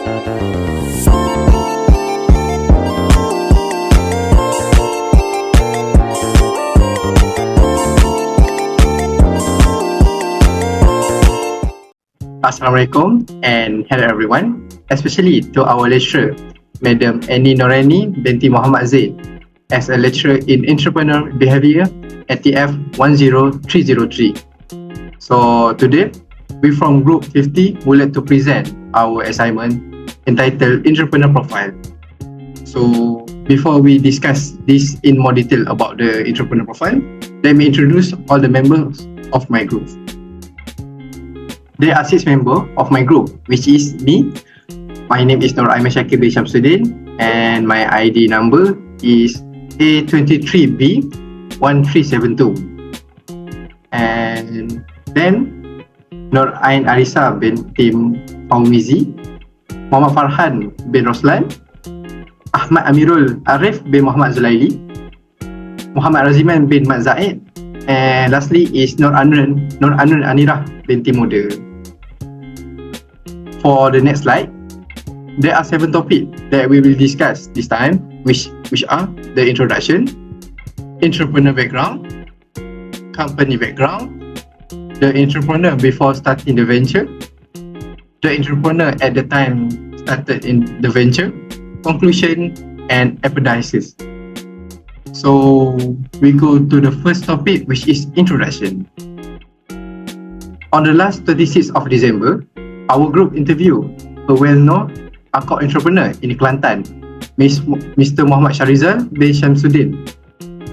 Assalamualaikum and hello everyone, especially to our lecturer, Madam Eni Noreni, Binti Muhammad ZAID, as a lecturer in entrepreneurial behaviour at ATF10303. So today, we from Group 50 would like to present our assignment entitled Entrepreneur Profile. So before we discuss this in more detail about the entrepreneur profile, let me introduce all the members of my group. There are 6 members of my group, which is me. My name is Aiman Syakir bin SHAMSUDDIN and my ID number is A23B1372. And then ARISA binti FAUMIZI, Muhammad FARHAN bin ROSLAN, AMIERUL ARIEF bin Muhammad ZULAILE, Muhammad RADZIEMAN bin ZAID, and lastly is ANUN ANIRAH binti MUDA. For the next slide, there are 7 topics that we will discuss this time, which are the introduction, entrepreneur background, company background, the entrepreneur before starting the venture, the entrepreneur at the time started in the venture, conclusion, and appendices. So we go to the first topic, which is introduction. On the last 26th of December, our group interviewed a well-known akak entrepreneur in Kelantan, Mr. Muhammad Sharizal bin SHAMSUDDIN.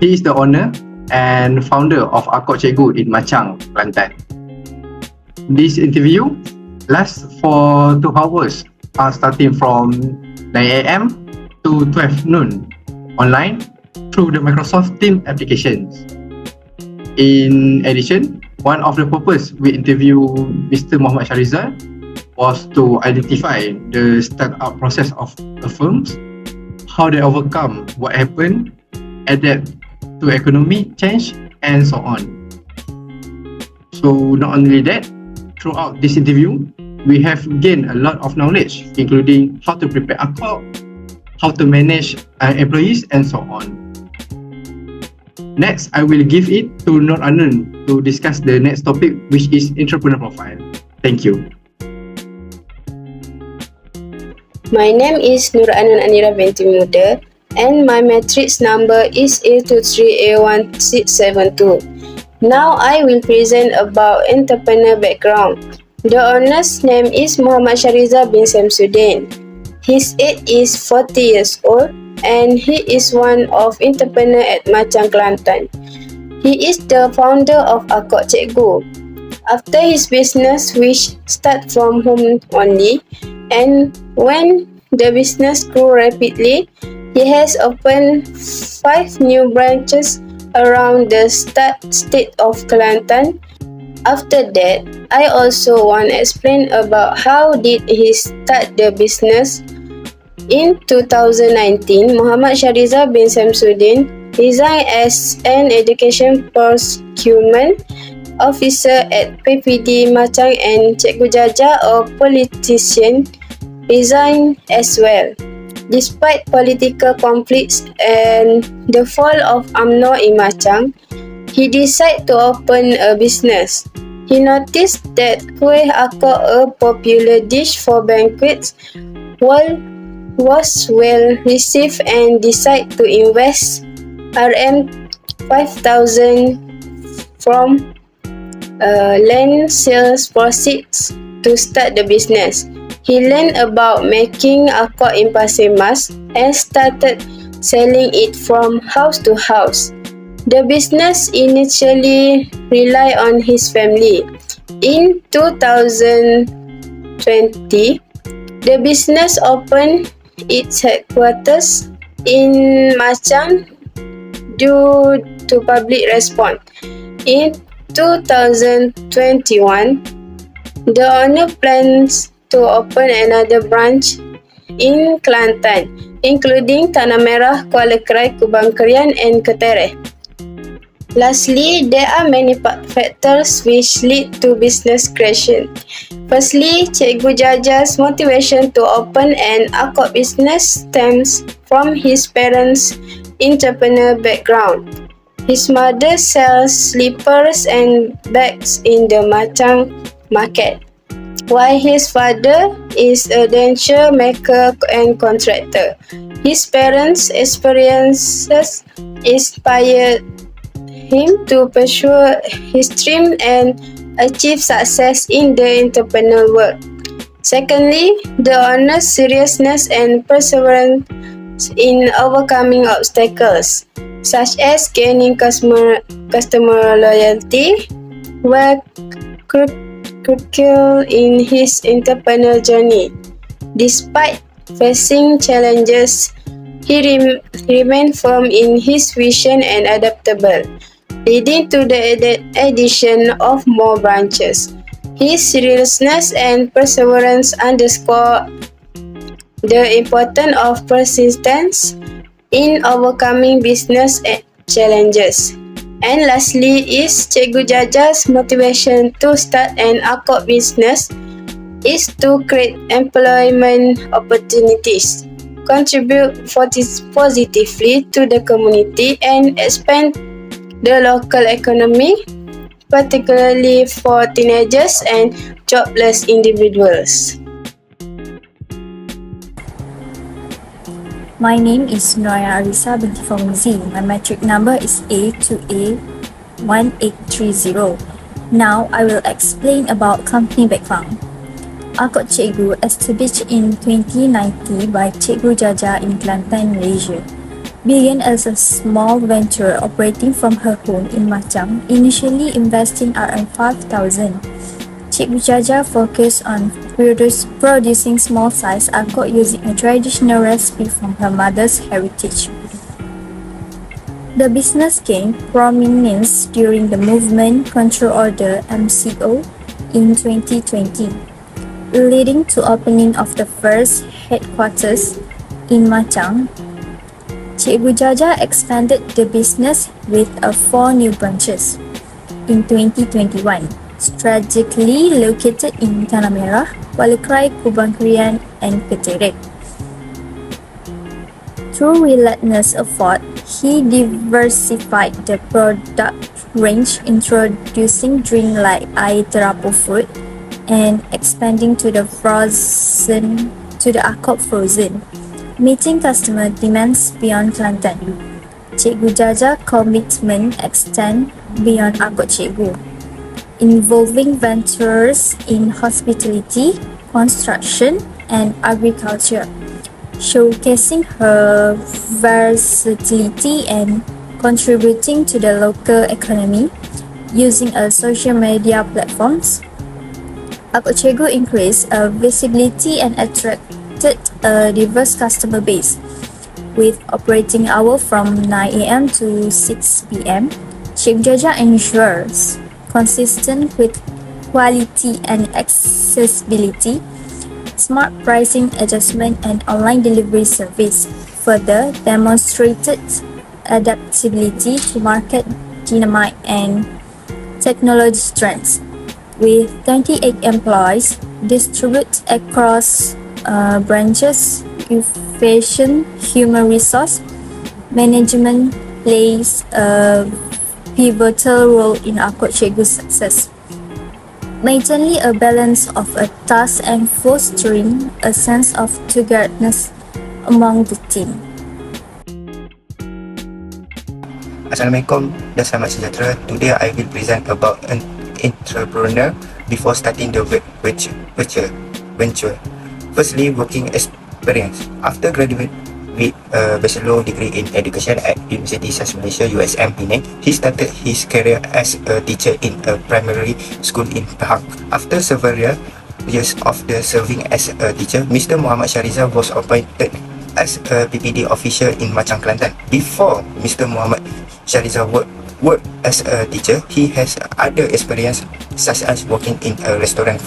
He is the owner and founder of Akak Cikgu in Machang, Kelantan. This interview lasts for 2 hours, starting from 9 AM to 12 noon online through the Microsoft Teams applications. In addition, one of the purpose we interview Mr. Muhammad Sharizal was to identify the startup process of the firms, how they overcome what happened, adapt to economic change, and so on. So not only that, throughout this interview, we have gained a lot of knowledge, including how to prepare akak, how to manage employees, and so on. Next, I will give it to ANUN to discuss the next topic, which is entrepreneur profile. Thank you. My name is ANIRAH binti MUDA and my matrix number is A23A1672. Now I will present about entrepreneur background. The owner's name is Muhammad Sharizal bin SHAMSUDDIN. His age is 40 years old and he is one of entrepreneur at Machang, Kelantan. He is the founder of Akak Cikgu. After his business, which start from home only, and when the business grew rapidly, he has opened 5 new branches around the state of Kelantan. After that, I also want to explain about how did he start the business. In 2019, Muhammad Sharizal bin SHAMSUDDIN resigned as an education procurement officer at PPD Machang and Cikgu Jaja, a politician, resigned as well. Despite political conflicts and the fall of UMNO in Machang, he decided to open a business. He noticed that kuih akak, a popular dish for banquets, was well received and decided to invest RM5,000 from land sales proceeds to start the business. He learned about making akak in Pasir Mas and started selling it from house to house. The business initially relied on his family. In 2020, the business opened its headquarters in Machang due to public response. In 2021, the owner plans to open another branch in Kelantan, including Tanah Merah, Kuala Krai, Kubang Krian, and Ketereh. Lastly, there are many factors which lead to business creation. Firstly, Cikgu Jaja's motivation to open an akod business stems from his parents' entrepreneur background. His mother sells slippers and bags in the Machang market, while his father is a denture maker and contractor. His parents' experiences inspired him to pursue his dream and achieve success in the entrepreneurial work. Secondly, the honest seriousness and perseverance in overcoming obstacles, such as gaining customer loyalty, were crucial in his entrepreneurial journey. Despite facing challenges, he remained firm in his vision and adaptable, leading to the addition of more branches. His seriousness and perseverance underscore the importance of persistence in overcoming business challenges. And lastly is Cikgu Jaja's motivation to start an akod business is to create employment opportunities, contribute positively to the community, and expand the local economy, particularly for teenagers and jobless individuals. My name is ARISA binti FAUMIZI. My matric number is A2A1830. Now I will explain about company background. Akod Cikgu established in 2019 by Cikgu Jaja in Kelantan, Malaysia. Began as a small venture operating from her home in Machang, initially investing RM5,000. Cikgu Jaja focused on producing small-size akod using a traditional recipe from her mother's heritage. The business gained prominence during the Movement Control Order (MCO) in 2020, leading to opening of the first headquarters in Machang. Cikgu Jaja expanded the business with 4 new branches in 2021, strategically located in Tanah Merah, Walakai, Kubang Krian, and Peterek. Through relentless effort, he diversified the product range, introducing drinks like air terapu food and expanding to the akod frozen, meeting customer demands beyond Kelantan. Cikgu Jaja commitment extend beyond akod Cikgu, involving ventures in hospitality, construction, and agriculture, showcasing her versatility and contributing to the local economy using social media platforms. Akod Cikgu increased visibility and attracted a diverse customer base. With operating hour from 9 a.m. to 6 p.m., Cikgu Jaja ensures consistent with quality and accessibility, smart pricing adjustment, and online delivery service, further demonstrated adaptability to market dynamic and technology trends. With 28 employees distributed across branches, efficient human resource management plays a pivotal role in akod Cikgu's success, maintaining a balance of a task and fostering a sense of togetherness among the team. Assalamualaikum dan selamat sejahtera. Today I will present about an entrepreneur before starting the venture. Firstly, working experience. After graduate with a bachelor degree in education at University South Malaysia USM Penang, he started his career as a teacher in a primary school in Pahang. After several years of serving as a teacher, Mr. Mohamad Shariza was appointed as a PPD official in Machang, Kelantan. Before Mr. Mohamad Shariza worked work as a teacher, he has other experience such as working in a restaurant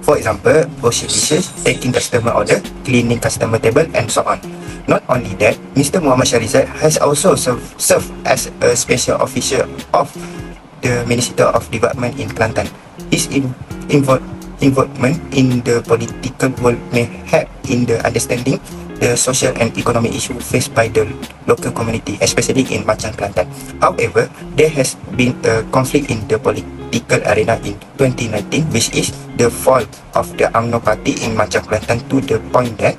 for example, washing dishes, taking customer order, cleaning customer table and so on. Not only that, Mr. Muhammad Shahrizal has also served as a special officer of the Minister of Development in Kelantan. His involvement in the political world may help in the understanding the social and economic issue faced by the local community, especially in Machang, Kelantan. However, there has been a conflict in the political arena in 2019, which is the fall of the UMNO party in Machang, Kelantan, to the point that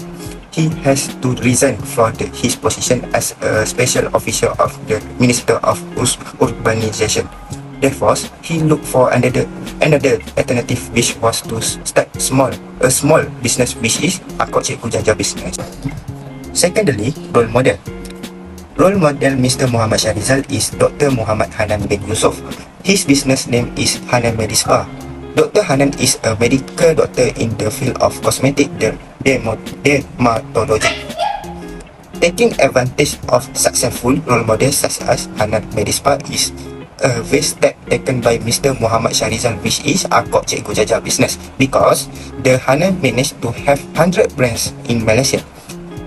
he has to resign from his position as a special officer of the Minister of Urbanization. Therefore, he looked for another alternative, which was to start a small business, which is Akok Cikgu Jaja business. Secondly, role model. Role model Mr. Muhammad Shahrizal is Dr. Muhammad Hanan bin Yusof. His business name is Hanan Medispa. Dr. Hanan is a medical doctor in the field of cosmetic dermatology. Taking advantage of successful role models such as Hanan Medispa is a first step taken by Mr. Muhammad Shahrizal, which is Akok Cikgu Jaja business, because the Hanan managed to have 100 brands in Malaysia.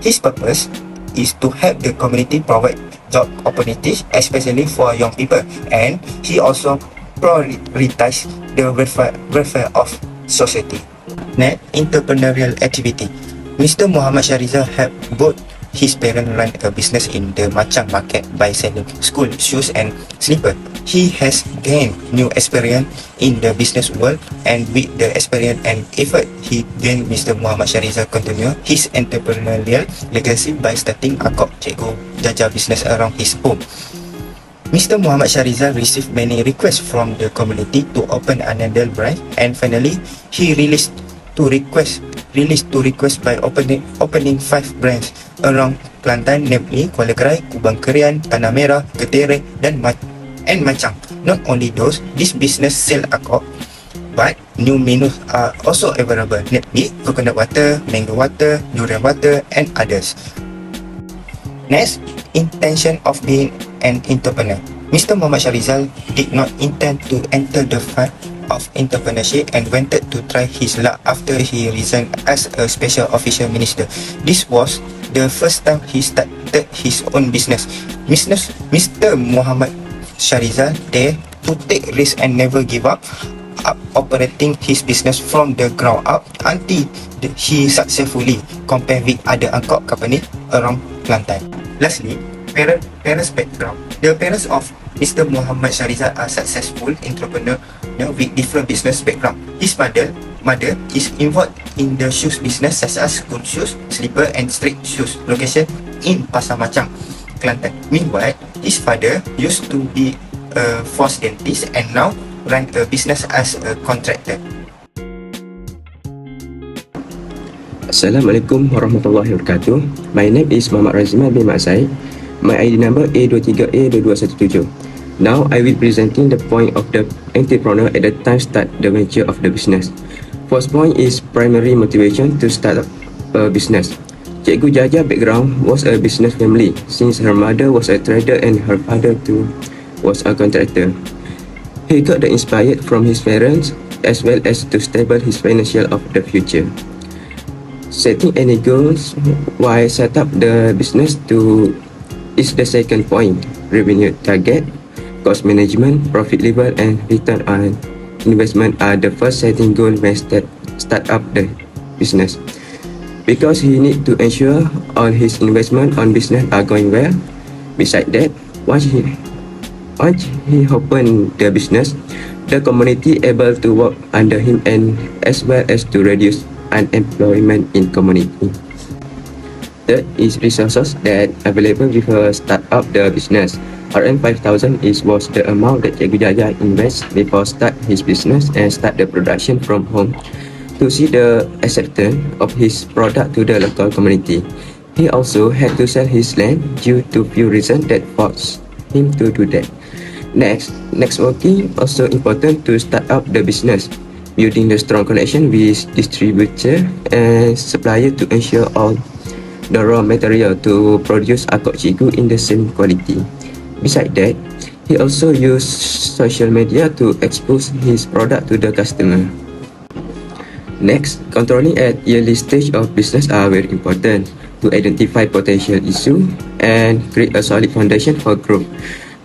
His purpose is to help the community provide job opportunities, especially for young people, and he also prioritize the welfare of society. Next, entrepreneurial activity. Mr. Muhammad Shahrizal helped both his parents run a business in the Machang market by selling school shoes and slippers. He has gained new experience in the business world, and with the experience and effort he gained, Mr. Muhammad Shahrizal continue his entrepreneurial legacy by starting Akok Cikgu Jaja business around his home. Mr. Muhammad Shahrizal received many requests from the community to open another branch, and finally he released two requests by opening 5 branches around Kelantan, namely Kuala Kerai, Kubang Kerian, Tanah Merah, Ketere dan Machang. Not only those, this business sell Akok, but new menus are also available, namely coconut water, mango water, durian water and others. Next, intention of being an entrepreneur. Mr. Muhammad Shahrizal did not intend to enter the field of entrepreneurship and wanted to try his luck after he resigned as a special official minister. This was the first time he started his own business. Mr. Muhammad Shahrizal dared to take risks and never give up operating his business from the ground up until he successfully compared with other Angkor company around Kelantan. Lastly, parents background. The parents of Mr. Muhammad Shahrizal are successful entrepreneurs with different business background. His mother is involved in the shoes business such as school shoes, slipper and street shoes, location in Pasar Machang, Kelantan. Meanwhile, his father used to be a force dentist and now run a business as a contractor. Assalamualaikum warahmatullahi wabarakatuh. My name is Muhammad RADZIEMAN bin Mak. My ID number A23A2217. Now I will presenting the point of the entrepreneur at the time start the venture of the business. First point is primary motivation to start up a business. Cikgu Jaja background was a business family since her mother was a trader and her father too was a contractor. He got the inspired from his parents as well as to stable his financial of the future. Setting any goals while set up the business to is the second point. Revenue target, cost management, profit level and return on investment are the first setting goal when start up the business, because he need to ensure all his investment on business are going well. Besides that, once he open the business, the community able to work under him and as well as to reduce unemployment in community. Third is resources that available before start up the business. Around 5,000 was the amount that Cikgu Jaja invest before start his business and start the production from home to see the acceptance of his product to the local community. He also had to sell his land due to few reasons that forced him to do that. Next working also important to start up the business, building the strong connection with distributor and supplier to ensure all the raw material to produce Akok Cikgu in the same quality. Besides that, He also used social media to expose his product to the customer. Next, controlling at early stage of business are very important to identify potential issue and create a solid foundation for growth.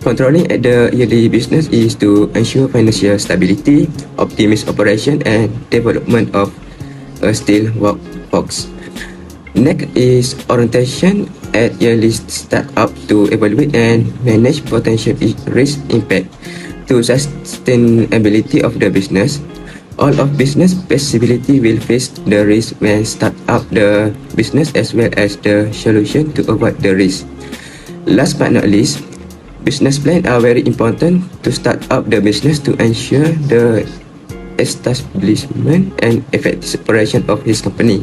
Controlling at the early business is to ensure financial stability, optimize operation and development of a still workforce. Next is orientation at early startup to evaluate and manage potential risk impact to sustainability of the business. All of business possibility will face the risk when start up the business as well as the solution to avoid the risk. Last but not least, business plan are very important to start up the business to ensure the establishment and effective operation of his company.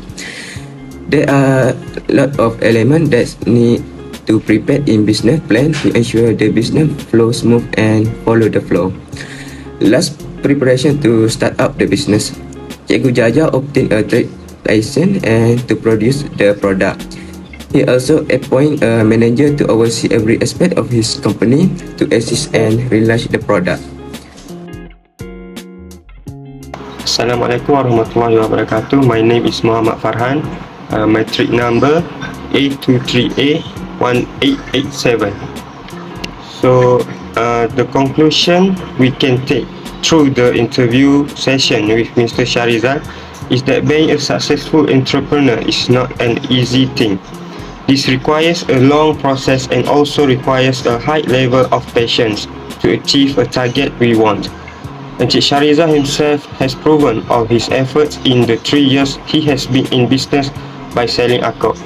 There are a lot of elements that need to prepare in business plan to ensure the business flow smooth and follow the flow. Last, preparation to start up the business. Cikgu Jaja obtained a trade license and to produce the product. He also appoint a manager to oversee every aspect of his company to assist and relaunch the product. Assalamualaikum warahmatullahi wabarakatuh. My name is Muhammad FARHAN. My trade number A23A1887. So the conclusion we can take through the interview session with Mr. Shahrizal is that being a successful entrepreneur is not an easy thing. This requires a long process and also requires a high level of patience to achieve a target we want. Encik Shahrizal himself has proven all his efforts in the 3 years he has been in business by selling akok.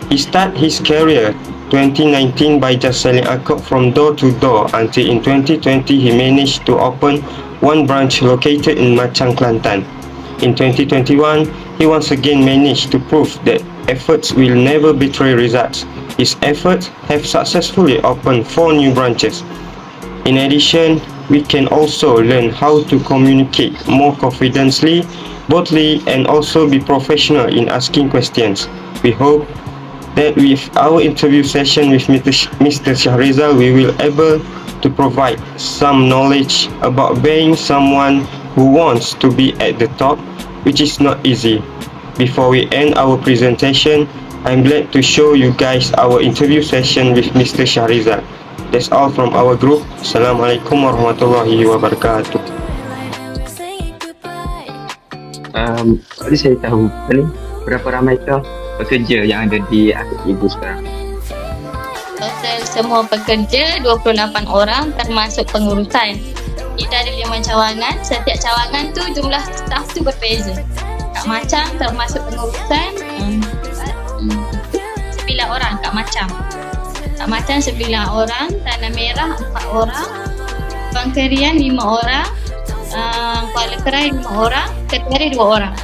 He started his career 2019 by just selling akok from door to door until in 2020 he managed to open one branch located in Machang, Kelantan. In 2021, he once again managed to prove that efforts will never betray results. His efforts have successfully opened 4 new branches. In addition, we can also learn how to communicate more confidently, boldly, and also be professional in asking questions. We hope that with our interview session with Mr. Shahrizal, we will able to provide some knowledge about being someone who wants to be at the top, which is not easy. Before we end our presentation, I'm glad to show you guys our interview session with Mr. Shahrizal. That's all from our group. Assalamualaikum warahmatullahi wabarakatuh. Boleh saya tahu berapa ramai pekerja yang ada di akad ibu sekarang? Total semua pekerja 28 orang termasuk pengurusan. Kita ada 5 cawangan. Setiap cawangan tu jumlah staff tu berbeza. Kak Macam termasuk pengurusan 9 orang Kak Macam. Kak Macam 9 orang, Tanah Merah 4 orang, Bangkerian 5 orang, Kuala Kerai 5 orang, Ketari 2 orang.